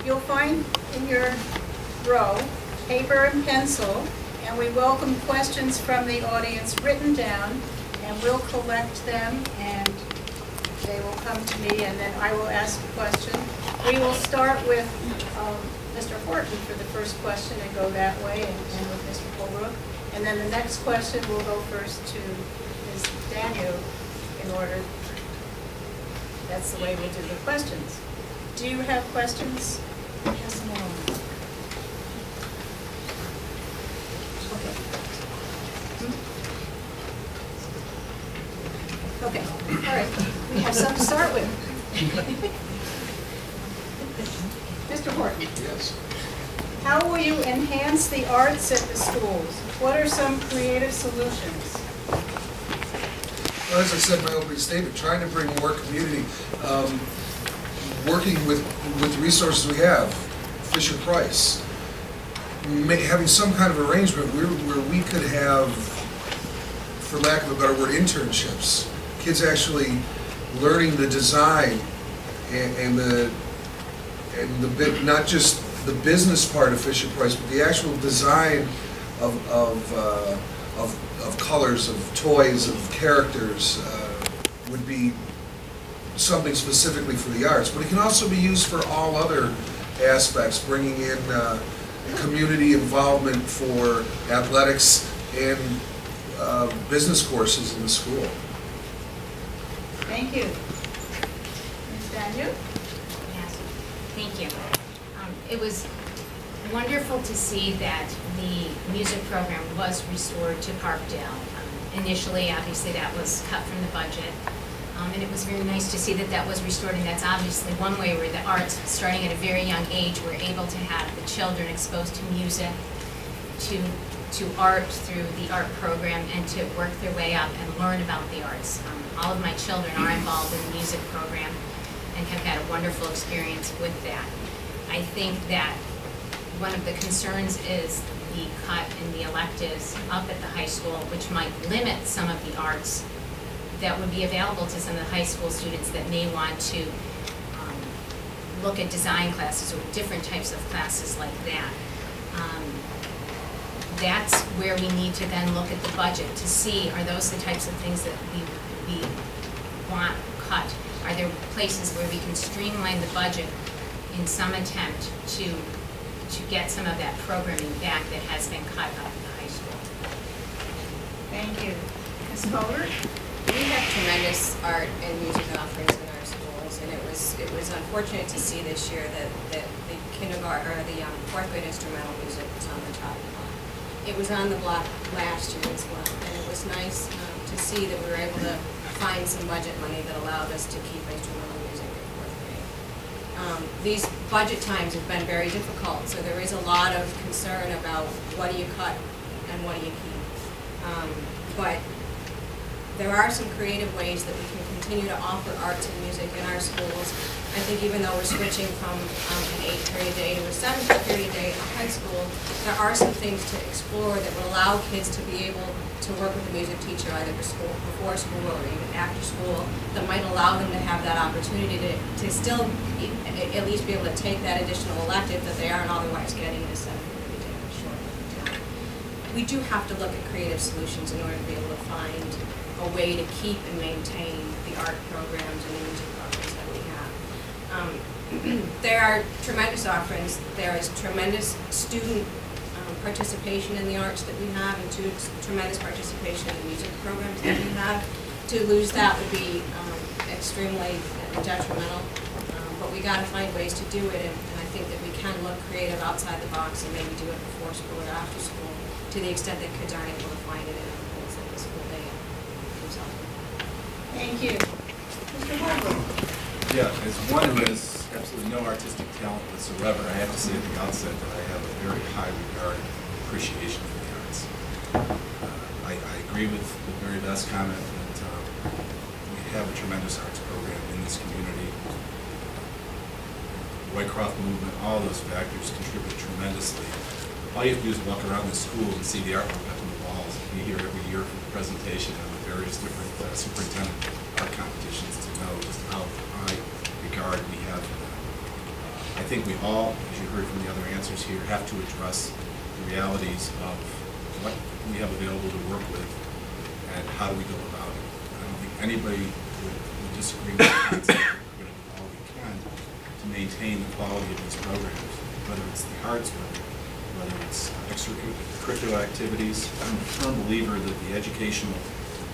You'll find in your row paper and pencil, and we welcome questions from the audience written down, and we'll collect them, and they will come to me, and then I will ask a question. We will start with Mr. Horton for the first question and go that way, and with Mr. Holbrook. And then the next question will go first to Ms. Daniel in order. That's the way we do the questions. Do you have questions? Yes, no. Okay. Okay. All right. We have some to start with. Mr. Horton. Yes. How will you enhance the arts at the schools? What are some creative solutions? Well, as I said in my opening statement, trying to bring more community, working with the resources we have, Fisher-Price, having some kind of arrangement where we could have, for lack of a better word, internships. Kids actually learning the design and not just the business part of Fisher-Price, but the actual design of colors, of toys, of characters would be something specifically for the arts. But it can also be used for all other aspects, bringing in community involvement for athletics and business courses in the school. Thank you. Ms. Daniel? Yes, thank you. It was wonderful to see that the music program was restored to Parkdale. Initially, obviously, that was cut from the budget. And it was very nice to see that that was restored, and that's obviously one way where the arts, starting at a very young age, we're able to have the children exposed to music, to art through the art program, and to work their way up and learn about the arts. All of my children are involved in the music program and have had a wonderful experience with that. I think that one of the concerns is the cut in the electives up at the high school, which might limit some of the arts that would be available to some of the high school students that may want to look at design classes or different types of classes like that. That's where we need to then look at the budget to see, are those the types of things that we want cut? Are there places where we can streamline the budget in some attempt to get some of that programming back that has been cut up in the high school? Thank you. Ms. Kohler? We have tremendous art and music offerings in our schools, and it was unfortunate to see this year that the kindergarten or the fourth grade instrumental music was on the top block. It was on the block last year as well, and it was nice to see that we were able to find some budget money that allowed us to keep instrumental music in fourth grade. These budget times have been very difficult, so there is a lot of concern about what do you cut and what do you keep. But there are some creative ways that we can continue to offer arts and music in our schools. I think even though we're switching from an 8-period day to a 7-period day at high school, there are some things to explore that will allow kids to be able to work with a music teacher either before school or even after school, that might allow them to have that opportunity to still at least be able to take that additional elective that they aren't otherwise getting in a 7-period day or short time. We do have to look at creative solutions in order to be able to find a way to keep and maintain the art programs and the music programs that we have. There are tremendous offerings. There is tremendous student participation in the arts that we have, and tremendous participation in the music programs that we have. To lose that would be extremely detrimental, but we got to find ways to do it, and I think that we can look creative outside the box and maybe do it before school or after school, to the extent that kids aren't able to find it in the school day. Thank you. Mr. Holbrook? Yeah, as one who has absolutely no artistic talent whatsoever, I have to say at the outset that I have a very high regard and appreciation for the arts. I agree with Mary Beth's comment that we have a tremendous arts program in this community. Whitecroft movement, all those factors contribute tremendously. All you have to do is walk around the school and see the artwork up on the walls. You hear every year from the presentation of the various different superintendent art competitions to know just how high regard we have for them. I think we all, as you heard from the other answers here, have to address the realities of what we have available to work with and how do we go about it. I don't think anybody would disagree with the concept. We're going to do all we can to maintain the quality of these programs, whether it's the arts, whether it's extracurricular activities. I'm a firm believer that the educational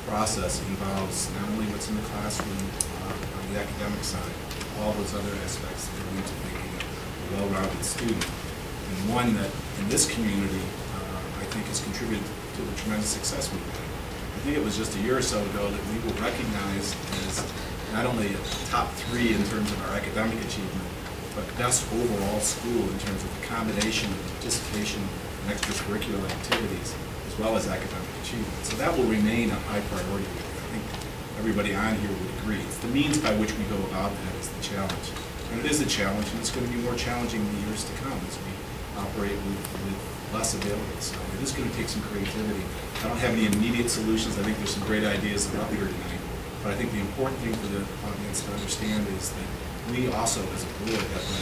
process involves not only what's in the classroom on the academic side, all those other aspects that go into making a well-rounded student, and one that in this community I think has contributed to the tremendous success we've had. I think it was just a year or so ago that we were recognized as not only a top 3 in terms of our academic achievement, but best overall school in terms of the combination of participation in extracurricular activities as well as academic achievement. So that will remain a high priority. I think everybody on here would agree. It's the means by which we go about that is the challenge. And it is a challenge, and it's going to be more challenging in the years to come as we operate with less available. So it is going to take some creativity. I don't have any immediate solutions. I think there's some great ideas about here tonight. But I think the important thing for the audience to understand is that we also, as a board, have to